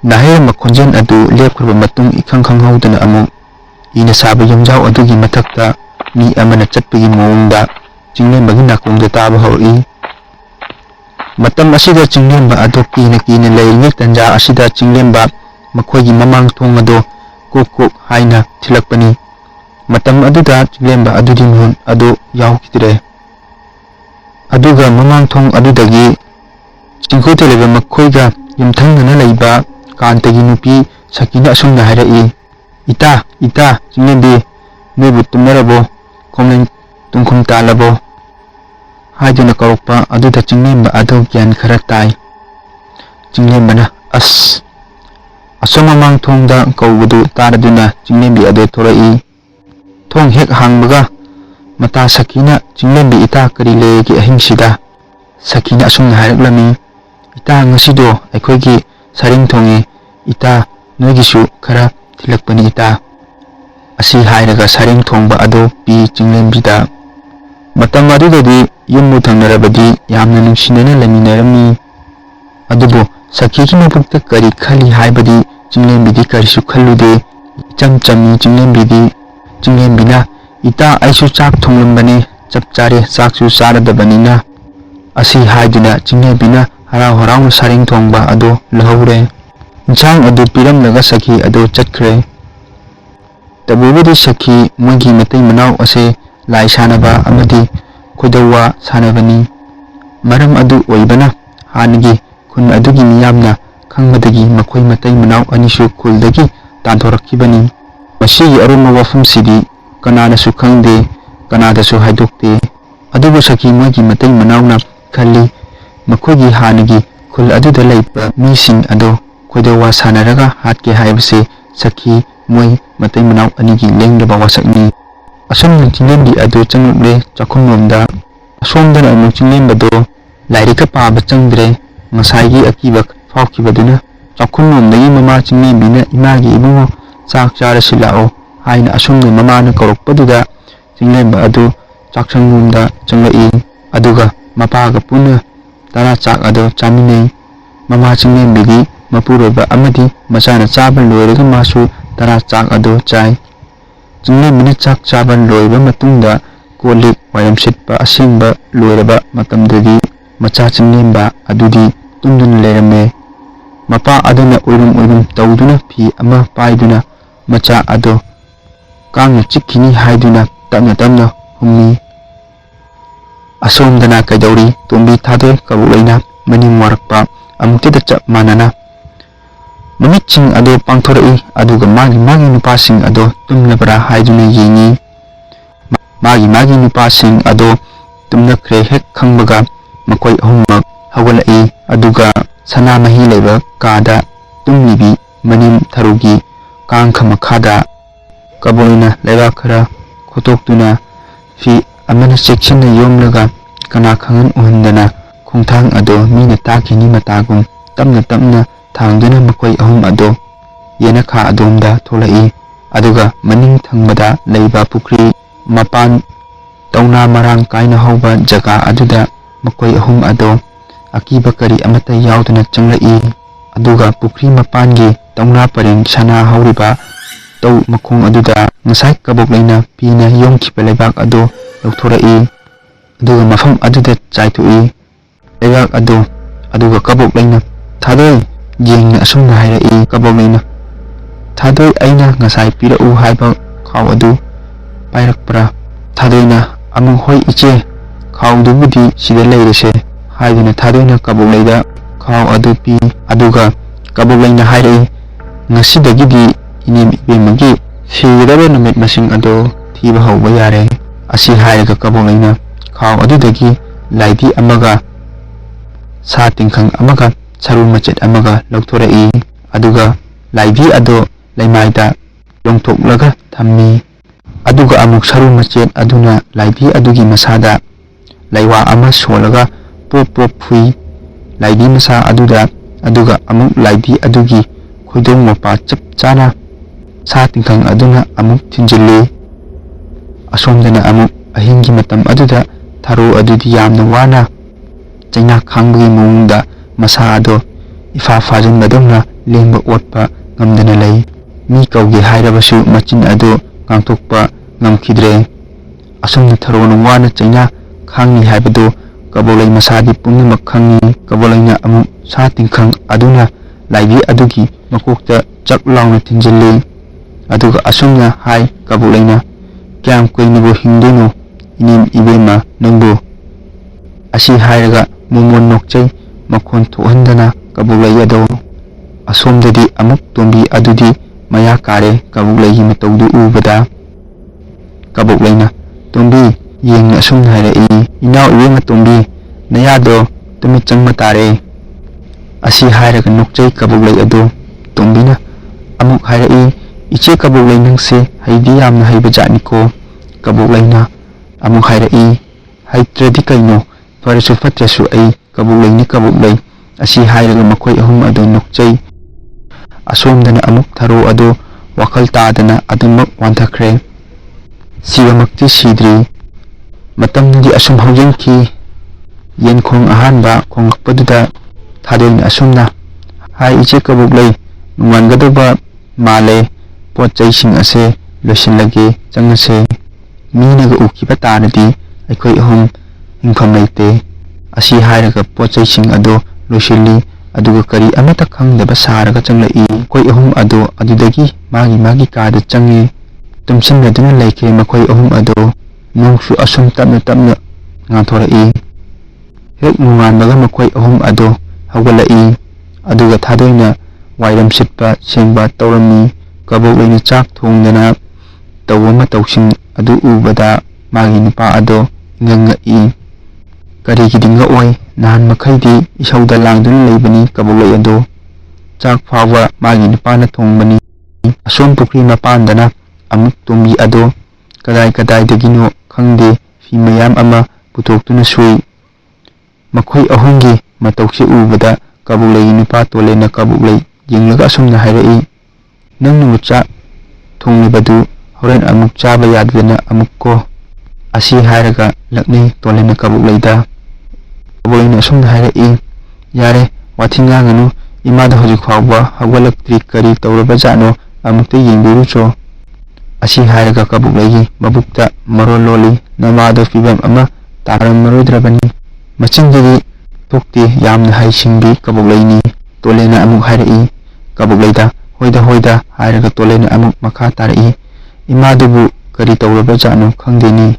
Nahir makhonjan adu lepkhurba matung ikhang khanghaudana amuk ina saba yumjau adugi mathakta mi amana chatpagi mawongda chinglemba nakongda taba hori matam asida chinglemba adu kina leirngi tanja asida chinglemba makhoigi mamang thong ado kok haina thilakpani matam aduda chinglemba adudi mun adu yaukidre aduga mamang thong adudagi chingkhote leba makhoiga yumthangna leiba Kantagi nupi Sakina asumna harai ita chinglembi nobu tumnarabo komlen tungkhum talabo haiduna kaukpa aduda chinglemba adu gyan khara tai chinglembana asomamang thongda kaubudu taraduna chinglembi adu thorai thong hek hangbaga mata Sakina chinglembi ita kari legi ahingsida Sakina asumna haraklami ita ngasido aikhoigi saring thongi ita noigisu khara thilakpani ita asi hairaga saring thongba ado pi chinglembida matam adudadi yummu thangnarabadi yamna nungsinana laminarami adubo Sakigi mabukta kari khali haibadi chinglembidi karisu khallude icham chami chinglembina ita aisu chak thonglambani chapchare chaksu charadabani asi haiduna chinglembina harau harau saring thongba ado lahore Jang adu piramlaga Sakhi adu chatkre tabubudi Sakhi moigi matai manau ase lai sanaba amadi khodawa sanabani maram adu oibana hanigi khun adugi miyamna khangmadagi makhoi matai manau anisu khuldagi tantorakibani masigi aruma wafumsidi kananasu khangde kanadasu haidokte adubu Sakhi moigi matai manauna khali makhogi hanigi khul aduda leipa mising ado khodawa sanaraga hatke haibase Sakhi moi matai manau anigi lengraba wasakni asomna chinglembi adu changlukle chakhumlomda asomdana amuk chinglembado lairika paba changdre ngasaigi akiba faukibaduna chakhumlomdagi mama chinglembina imagi ibungo chak charasi lao haina asomna mamana kaurukpaduda chinglemba adu chaksanglomda changlai aduga mapaga puna tara chak ado chaminei mama chinglembidi mapuroba amadi machana chaban loiraga masu tara chak ado chai chinglembina chak chaban loiba matungda kolik wayam sitpa asingba loiraba matamdadi macha chinglemba adudi tumduna leirame mapa aduna oirum tawduna phi ama paiduna macha ado kangna chikkini haiduna tamna hummi asomdana kaidauri tombi thadoi kabulaina maning warakpa amukida chap manana mamiching ado pangthorai aduga magi nupasing ado tumlabra haiduna yengi magi nupasing ado tumnakre hek khangbaga makoi ahummak hawalai aduga sana mahi leiba kada tumlibi manim tharugi kangkha makhada kaboina leiba khara khotoktuna fi amana section yomlaga kana khangan uhandana khongthang ado mina takini matagum tamna thangduna makoi ahum ado yena kha adomda tholai aduga maning thangmada leiba pukri mapan tauna marang kaina hauba jaga aduda makoi ahum ado akiba kari amata yauduna changlai aduga pukri mapangi tauna pareng sana hauriba tau makhong aduda ngasai kaboklaina pina yongkhiba lebak adu lokthorei aduga mafam aduda chaithoi lebak adu aduga kaboklaina thadoi yengna asumna hairei kaboklaina thadoi aina ngasai pirau haiba khaw adu pairakpra thadoina amung hoi iche khaw dubudi sida leirese haidina thadoina kaboglaida khaw adu pi aduga kaboglaina hairei ngasidagidi inim ibemagi sigidaba numit masing adu thiba hauba yare asi hairaga kaboglaina khaw adudagi laidi amaga sa tingkhang amaga saru machet amaga lokthorei aduga laidi adu laimaida longthoklaga thammi aduga amuk saru machet aduna laidi adugi masada laiwa ama solaga pop pop phui laidi masa aduda aduga amuk laidi adugi khoidong mapa chap chana sa tingkhang aduna amuk thinjilli asomdana amuk ahingi matam aduda tharu adudi yamna wana chaina khangbugi mungda masa ado ifa fajin badongna lengba otpa ngamdana lei mi kauge hairabasu machin adu ngangthokpa ngamkhidre asumna tharonu wana chaina khangni haibadu kabolai masadi pumnamak khangi kabolaina amu sa tingkhang aduna laidi adugi makokta chak launa thinjilli aduga asumna hai kabolaina kyam koinabu hingdeno inim ibema nangbu asi hairaga mumon nokchai makhon thohandana kabolai ado asomdadi amuk tombi adudi maya kare kabolai mataudu ubada kabolaina tombi yengna asumna hairei inau iwenga tombi nayado tumi changma tare asi hairaga nokchai kabolai ado tombina amuk hairei iche kabolai nangse haidi yamna haiba jatniko kabolaina amuk hairei haitradi kaino farasu fatrasu ai kabolai ni kabolai asi hairaga makhoi ahum ado nokchai asomdana amuk tharo ado wakhal tadana adumak wanthakre sibamakti sidri matamdi asum haujengki yen khong ahanba khongakpaduda thadoina asumna hai iche kaboklai nungwangadoba male potchaising ase losinlage changase minaga ukiba taradi aikhoi ahum hingpham leite asi hairaga potchaising ado losilli aduga kari amata khangdaba saraga changlai koi ahum ado adudagi magi kada changi tumsinaduna leike makhoi ahum ado nungsu asum tapna tapna nganthorai hek nunganbaga makhoi ahum ado hawgalai aduga thadoina wairam sitpa sengba tawrami kaboklaina chak thongdana tawama tawsing adu ubada magi nupa ado ngangai karigidi ngaoi nahan makhaidi isauda langduna leibani kaboklai ado chak phawa magi nupana thongbani asom pukri mapandana amuk tombi ado kadai dagino khangde fi mayam ama putoktuna sui makhoi ahungi matausi ubada kaboklai nupa tolena kaboklai yenglaga asumna hairei nangnu mucha thonglibadu horen amuk chaba yadana amukko asi hairaga lakni tolena kaboklaida kaboklaina asumna hairei yare wathinga nganu imada hojik phawba hawalaktri kari tawraba jano amukta yengbirucho asi hairaga kaboklaigi mabukta marol loli namado fibam ama taram marodrabani machindagi tokti yamna haisingbi kaboklaini tolena amuk hairei kaboklaida hoida hairaga tolena amuk makha tarei imadubu kari tawraba jano khangdeni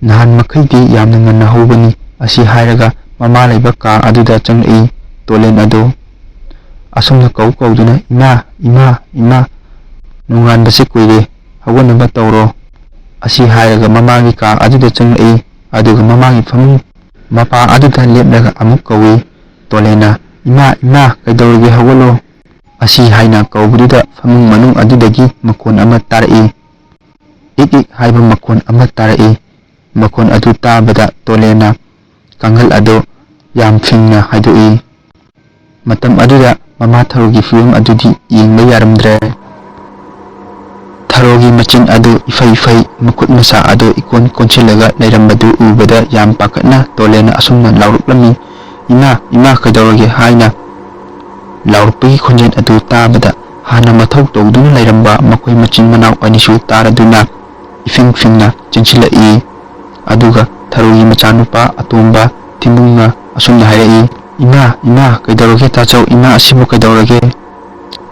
nahan makhaidi yamna nganna hobani asi hairaga mama laiba ka aduda changlei tolen ado asumna kauduna ima nungan basi kuire hawanaba tawro asi hairaga mamagi ka aduda changlei aduga mamagi famung mapa aduda leplaga amuk kawi tolena ima kaidawrige hawalo asi haina kaubududa famung manung adudagi makon ama tarei ik haiba makon ama tarei makon adu tabada tolena kangal ado yam phingna haidoi matam aduda mama tharogi film adudi yengba yaramdre tharogi machin adu ifai makut masa ado ikon konchilaga leirambadu ubada yam pakatna tolena asumna lauruklami ima kadawrage haina laurpagi khonjen adu tabada hana mathau tawduna lairamba makoi machin manau anisu taraduna ifing fingna chinchilai aduga tharugi machanupa atomba timunga asumna harai ima kaidawrage tachau ima asibu kaidawrage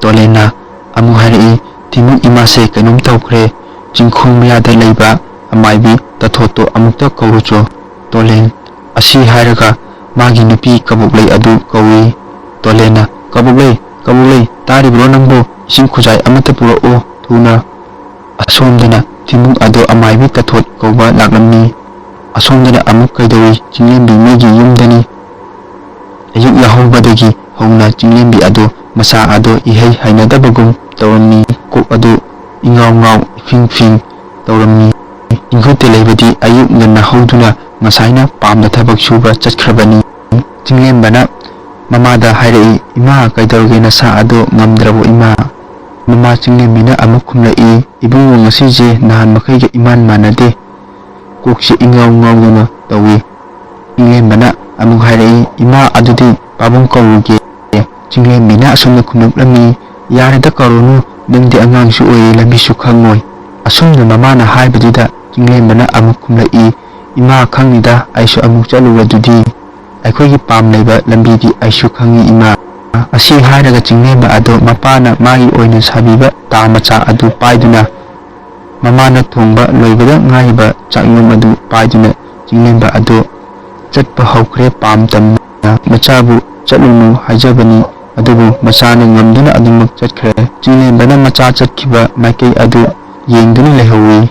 tolena amu harai timu ima se kanum tawkhre chingkhung miyada leiba amaibi tathoto amukta kawrucho tolen asi hairaga magi nupi kabuklei adu kawi tolena kabuklei tari bro nangbo ising khujai amata puro o thuna asomdana timung ado amaibi tathot kawba laklamni asomdana amuk kaidawi chinglembi megi yumdani ayuk yahawbadagi hawna chinglembi ado masa ado ihei hainadabagum tawramni kok ado ingaw ifing tawramni inghote leibadi ayuk nganna hawduna ngasaina pamda thabak suba chatkrabani chinglembana mamada hairai ima kaidawge na sa ado ngamdrabo ima mama chinglembina amuk khumlai ibungu ngasije nahan makhaiga iman manade kokse ingawna tawi inglembana amuk hairai ima adudi pabung kawuge chinglembina asumna khumlami yarada karunu nangde angang su oye lambi su khangoi asumna mamana haibaduda chinglembana amuk khumlai ima khangnida aisu amuk chaluwa dudi aikogi pam leiba lambidi aisu khangi ima asi hairaga chinglemba ado mapana magi oina sabiba ta macha adu paiduna mamana thongba loibada ngaiba chakyum adu paiduna chinglemba ado chatpa hawkhre pam tamna machabu chalunu hajabani adubu machana ngamduna adumak chatkhre chinglembana macha chatkhiba maikei adu yengduna lehawi